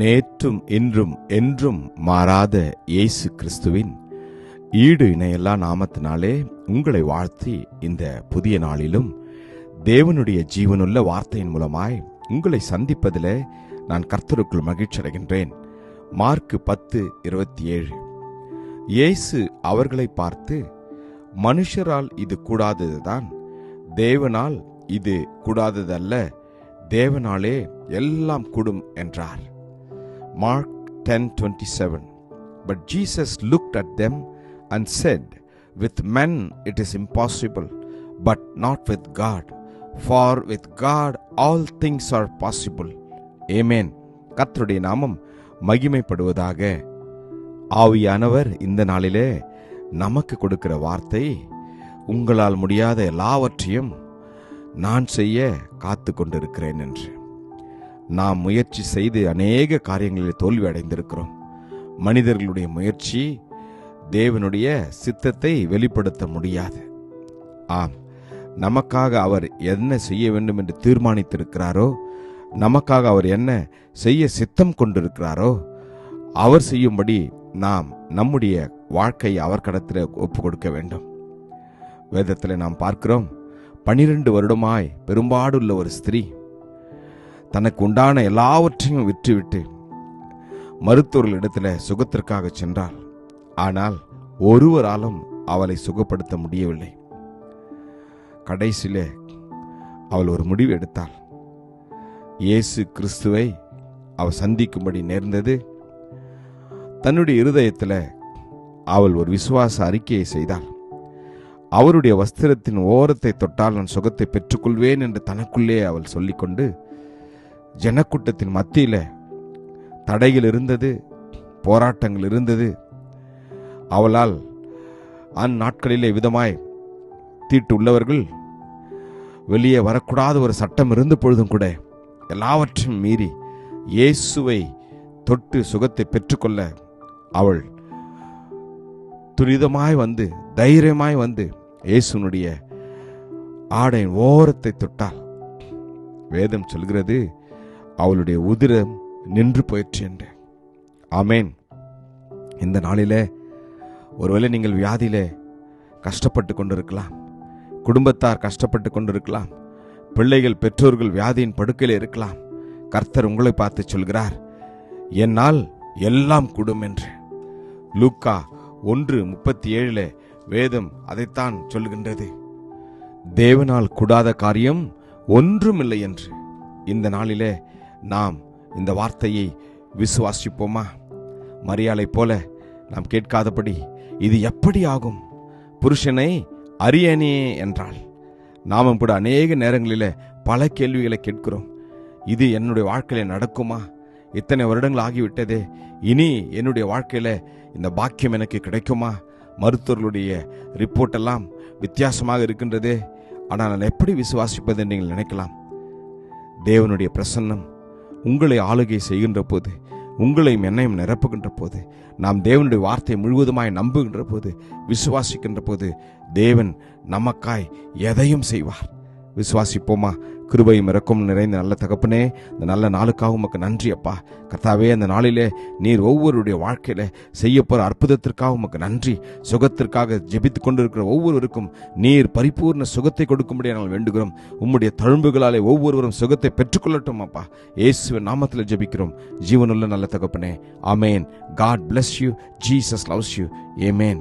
நேற்றும் இன்றும் என்றும் மாறாத இயேசு கிறிஸ்துவின் ஈடு இணையல்லா நாமத்தினாலே உங்களை வாழ்த்தி இந்த புதிய நாளிலும் தேவனுடைய ஜீவனுள்ள வார்த்தையின் மூலமாய் உங்களை சந்திப்பதில் நான் கர்த்தருக்குள் மகிழ்ச்சி அடைகின்றேன். மார்க்கு 10:27. இயேசு அவர்களை பார்த்து, மனுஷரால் இது கூடாததுதான், தேவனால் இது கூடாததல்ல, தேவனாலே எல்லாம் கூடும் என்றார். Mark 10:27. But Jesus looked at them and said, with men it is impossible, but not with God, for with God all things are possible. Amen. கர்த்தருடைய நாமம் மகிமைப்படுவதாக. ஆவியானவர் இந்த நாளிலே நமக்கு கொடுக்கிற வார்த்தை, உங்களால் முடியாத எல்லாவற்றையும் நான் செய்ய காத்து கொண்டிருக்கிறேன் என்று. நாம் முயற்சி செய்து அநேக காரியங்களில் தோல்வி அடைந்திருக்கிறோம். மனிதர்களுடைய முயற்சி தேவனுடைய சித்தத்தை வெளிப்படுத்த முடியாது. ஆம், நமக்காக அவர் என்ன செய்ய வேண்டும் என்று தீர்மானித்திருக்கிறாரோ, நமக்காக அவர் என்ன செய்ய சித்தம் கொண்டிருக்கிறாரோ, அவர் செய்யும்படி நாம் நம்முடைய வாழ்க்கையை அவர் கடத்தில் ஒப்பு கொடுக்க வேண்டும். வேதத்தில் நாம் பார்க்கிறோம், 12 வருடமாய் பெரும்பாடுள்ள ஒரு ஸ்திரீ தனக்கு உண்டான எல்லாவற்றையும் விற்றுவிட்டு மருத்துவர்களிடத்தில் சுகத்திற்காக சென்றாள். ஆனால் ஒருவராலும் அவளை சுகப்படுத்த முடியவில்லை. கடைசியிலே அவள் ஒரு முடிவு எடுத்தாள். இயேசு கிறிஸ்துவை அவள் சந்திக்கும்படி நேர்ந்தது. தன்னுடைய இருதயத்தில் அவள் ஒரு விசுவாச அறிக்கையை செய்தாள். அவருடைய வஸ்திரத்தின் ஓரத்தை தொட்டால் நான் சுகத்தை பெற்றுக்கொள்வேன் என்று தனக்குள்ளே அவள் சொல்லிக்கொண்டு, ஜனக்கூட்டத்தின் மத்தியில் தடைகள் இருந்தது, போராட்டங்கள் இருந்தது. அவளால் அந்நாட்களிலே விதமாய் தீட்டு உள்ளவர்கள் வெளியே வரக்கூடாத ஒரு சட்டம் இருந்த பொழுதும் கூட எல்லாவற்றையும் மீறி இயேசுவை தொட்டு சுகத்தை பெற்றுக்கொள்ள அவள் துரிதமாய் வந்து, தைரியமாய் வந்து இயேசுனுடைய ஆடையின் ஓரத்தை தொட்டாள். வேதம் சொல்கிறது, அவளுடைய உதிரம் நின்று போயிற்று என்று. ஆமேன். இந்த நாளிலே ஒருவேளை நீங்கள் வியாதியிலே கஷ்டப்பட்டு கொண்டிருக்கலாம், குடும்பத்தார் கஷ்டப்பட்டு கொண்டிருக்கலாம், பிள்ளைகள் பெற்றோர்கள் வியாதியின் படுக்கையில் இருக்கலாம். கர்த்தர் உங்களை பார்த்து சொல்கிறார், என்னால் எல்லாம் கூடும் என்று. லூக்கா 1:37 வேதம் அதைத்தான் சொல்கின்றது. தேவனால் கூடாத காரியம் ஒன்றுமில்லை என்று. இந்த நாளிலே நாம் இந்த வார்த்தையை விசுவாசிப்போமா? மரியாளை போல நாம் கேட்காதபடி இது எப்படி ஆகும், புருஷனை அறியனே என்றாள். நாமும் கூட அநேக நேரங்களில் பல கேள்விகளை கேட்கிறோம். இது என்னுடைய வாழ்க்கையில் நடக்குமா? இத்தனை வருடங்கள் ஆகிவிட்டதே, இனி என்னுடைய வாழ்க்கையில் இந்த பாக்கியம் எனக்கு கிடைக்குமா? மருத்துவர்களுடைய ரிப்போர்ட் எல்லாம் வித்தியாசமாக இருக்கின்றதே, ஆனால் நான் எப்படி விசுவாசிப்பது என்று நீங்கள் நினைக்கலாம். தேவனுடைய பிரசன்னம் உங்களை ஆளுகை செய்கின்ற போது, உங்களையும் என்னையும் நிரப்புகின்ற போது, நாம் தேவனுடைய வார்த்தை முழுவதுமாய் நம்புகின்ற போது, விசுவாசிக்கின்ற போது, தேவன் நமக்காய் எதையும் செய்வார். விசுவாசிப்போமா? கிருபையும் இரக்கமும் நிறைந்த நல்ல தகப்பனே, இந்த நல்ல நாளுக்காக உமக்கு நன்றி அப்பா. கர்த்தாவே, அந்த நாளிலே நீர் ஒவ்வொருடைய வாழ்க்கையில செய்ய போற அற்புதத்திற்காக உமக்கு நன்றி. சுகத்திற்காக ஜெபித்து கொண்டிருக்கிற ஒவ்வொருவருக்கும் நீர் பரிபூர்ண சுகத்தை கொடுக்கும்படி நாங்கள் வேண்டுகிறோம். உம்முடைய தழும்புகளாலே ஒவ்வொருவரும் சுகத்தை பெற்றுக்கொள்ளட்டும் அப்பா. இயேசுவின் நாமத்தில் ஜெபிக்கிறோம் ஜீவனுள்ள நல்ல தகப்பனே. ஆமேன். God bless you. Jesus loves you. Amen.